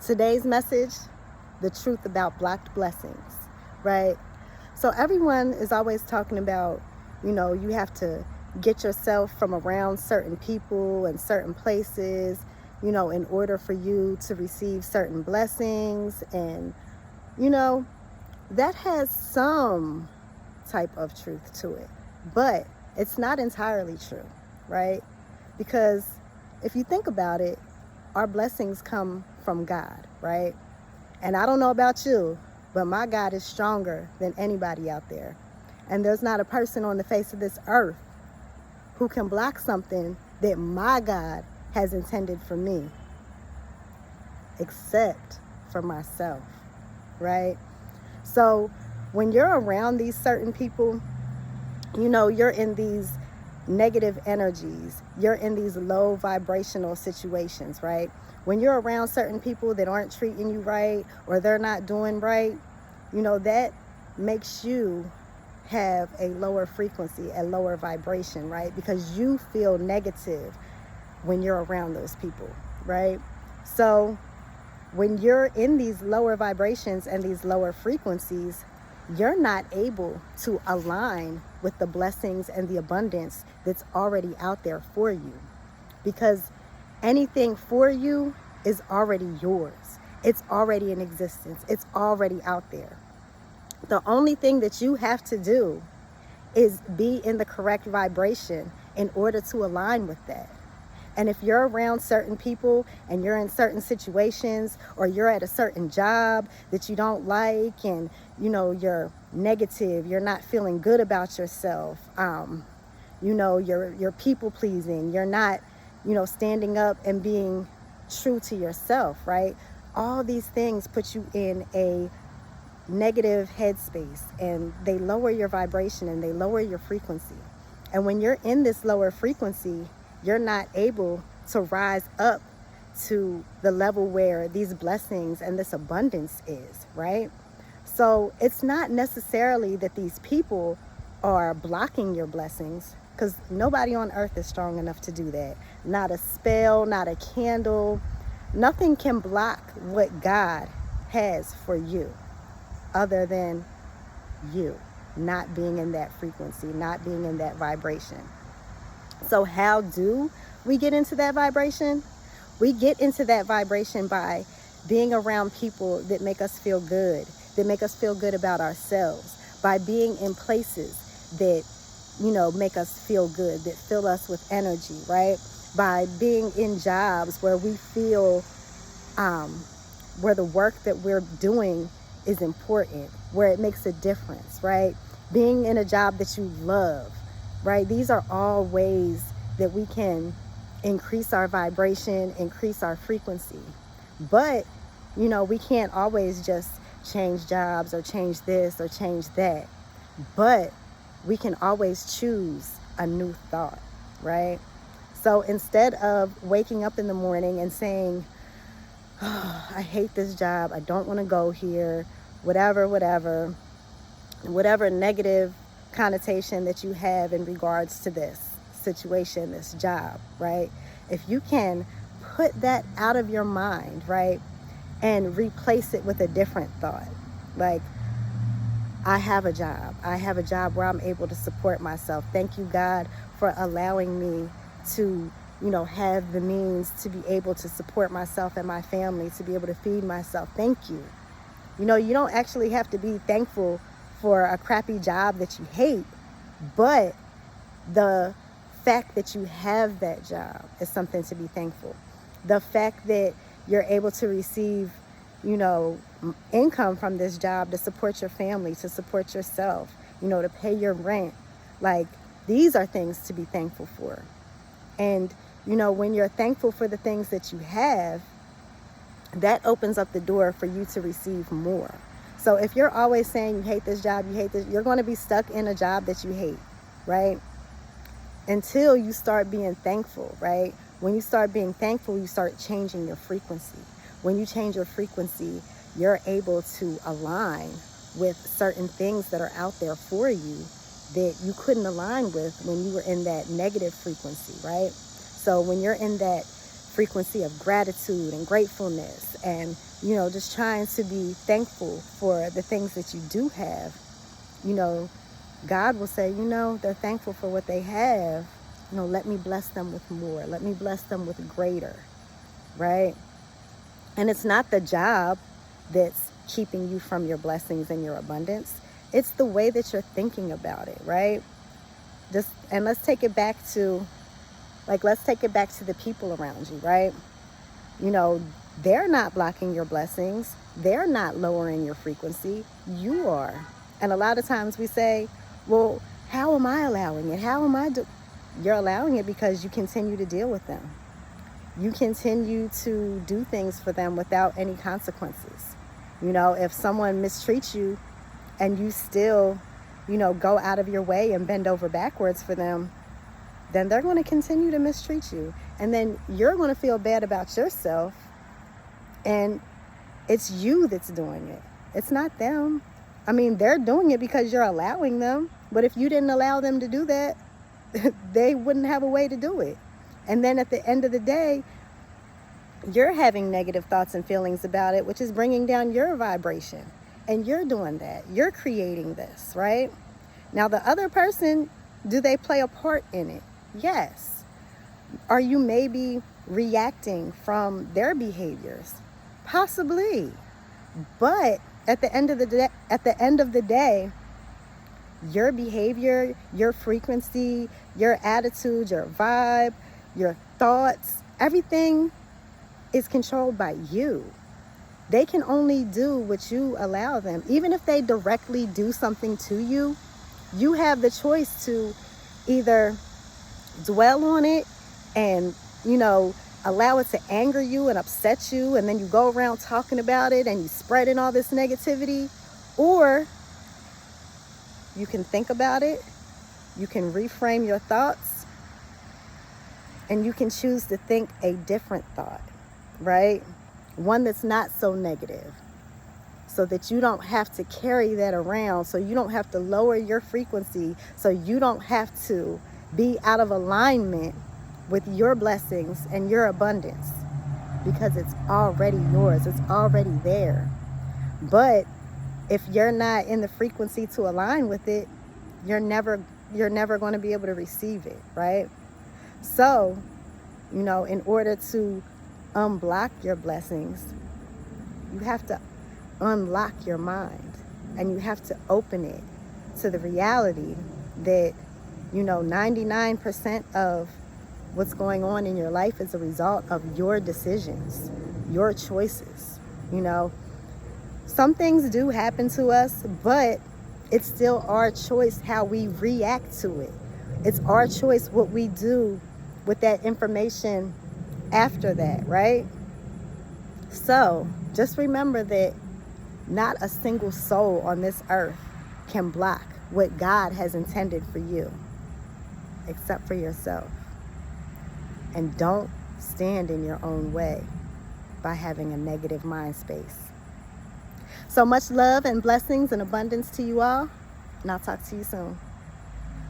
Today's message, the truth about blocked blessings, right? So everyone is always talking about, you have to get yourself from around certain people and certain places, in order for you to receive certain blessings. And, that has some type of truth to it, but it's not entirely true, right? Because if you think about it, our blessings come from God, right? And I don't know about you, but my God is stronger than anybody out there. And there's not a person on the face of this earth who can block something that my God has intended for me, except for myself, right? So when you're around these certain people, you're in these negative energies, you're in these low vibrational situations, right? When you're around certain people that aren't treating you right or they're not doing right, that makes you have a lower frequency, a lower vibration, right? Because you feel negative when you're around those people, right? So when you're in these lower vibrations and these lower frequencies, you're not able to align with the blessings and the abundance that's already out there for you, because anything for you is already yours. It's already in existence. It's already out there. The only thing that you have to do is be in the correct vibration in order to align with that. And if you're around certain people and you're in certain situations, or you're at a certain job that you don't like, and you're negative, you're not feeling good about yourself, you're people pleasing, you're not standing up and being true to yourself, right? All these things put you in a negative headspace, and they lower your vibration and they lower your frequency. And when you're in this lower frequency, you're not able to rise up to the level where these blessings and this abundance is, right? So it's not necessarily that these people are blocking your blessings, because nobody on earth is strong enough to do that. Not a spell, not a candle. Nothing can block what God has for you other than you not being in that frequency, not being in that vibration. So how do we get into that vibration? We get into that vibration by being around people that make us feel good, that make us feel good about ourselves, by being in places that, make us feel good, that fill us with energy, right? By being in jobs where we feel, where the work that we're doing is important, where it makes a difference, right? Being in a job that you love, right? These are all ways that we can increase our vibration, increase our frequency. But, we can't always just change jobs or change this or change that. But we can always choose a new thought, right? So instead of waking up in the morning and saying, oh, I hate this job, I don't want to go here, whatever negative connotation that you have in regards to this situation, this job, right? If you can put that out of your mind, right, and replace it with a different thought, like, I have a job where I'm able to support myself. Thank you, God, for allowing me to have the means to be able to support myself and my family, to be able to feed myself. Thank you. You don't actually have to be thankful for a crappy job that you hate, but the fact that you have that job is something to be thankful. The fact that you're able to receive, income from this job to support your family, to support yourself, to pay your rent. Like, these are things to be thankful for. And, when you're thankful for the things that you have, that opens up the door for you to receive more. So if you're always saying you hate this job, you're going to be stuck in a job that you hate, right? Until you start being thankful, right? When you start being thankful, you start changing your frequency. When you change your frequency, you're able to align with certain things that are out there for you that you couldn't align with when you were in that negative frequency, right? So when you're in that frequency of gratitude and gratefulness, and, you know, just trying to be thankful for the things that you do have, you know, God will say, you know, they're thankful for what they have. You know, let me bless them with more. Let me bless them with greater, right? And it's not the job that's keeping you from your blessings and your abundance. It's the way that you're thinking about it, right? And let's take it back to, let's take it back to the people around you, right? You know, they're not blocking your blessings. They're not lowering your frequency. You are. And a lot of times we say, well, how am I allowing it? How am I You're allowing it because you continue to deal with them. You continue to do things for them without any consequences. You know, if someone mistreats you and you still, you know, go out of your way and bend over backwards for them, then they're going to continue to mistreat you. And then you're going to feel bad about yourself. And it's you that's doing it. It's not them. I mean, they're doing it because you're allowing them. But if you didn't allow them to do that, they wouldn't have a way to do it. And then at the end of the day, you're having negative thoughts and feelings about it, which is bringing down your vibration. And you're doing that. You're creating this, right? Now, the other person, do they play a part in it? Yes. Are you maybe reacting from their behaviors? Possibly. But at the end of the day, your behavior, your frequency, your attitude, your vibe, your thoughts, everything is controlled by you. They can only do what you allow them. Even if they directly do something to you, you have the choice to either dwell on it and, you know, allow it to anger you and upset you, and then you go around talking about it and you spreading all this negativity, or you can think about it, you can reframe your thoughts, and you can choose to think a different thought, right? One that's not so negative, so that you don't have to carry that around, so you don't have to lower your frequency, so you don't have to be out of alignment with your blessings and your abundance, because it's already yours. It's already there. But if you're not in the frequency to align with it, you're never going to be able to receive it, right? So, you know, in order to unblock your blessings, you have to unlock your mind, and you have to open it to the reality that, you know, 99% of what's going on in your life is a result of your decisions, your choices. You know, some things do happen to us, but it's still our choice how we react to it. It's our choice what we do with that information after that, right? So just remember that not a single soul on this earth can block what God has intended for you, except for yourself. And don't stand in your own way by having a negative mind space. So much love and blessings and abundance to you all, and I'll talk to you soon.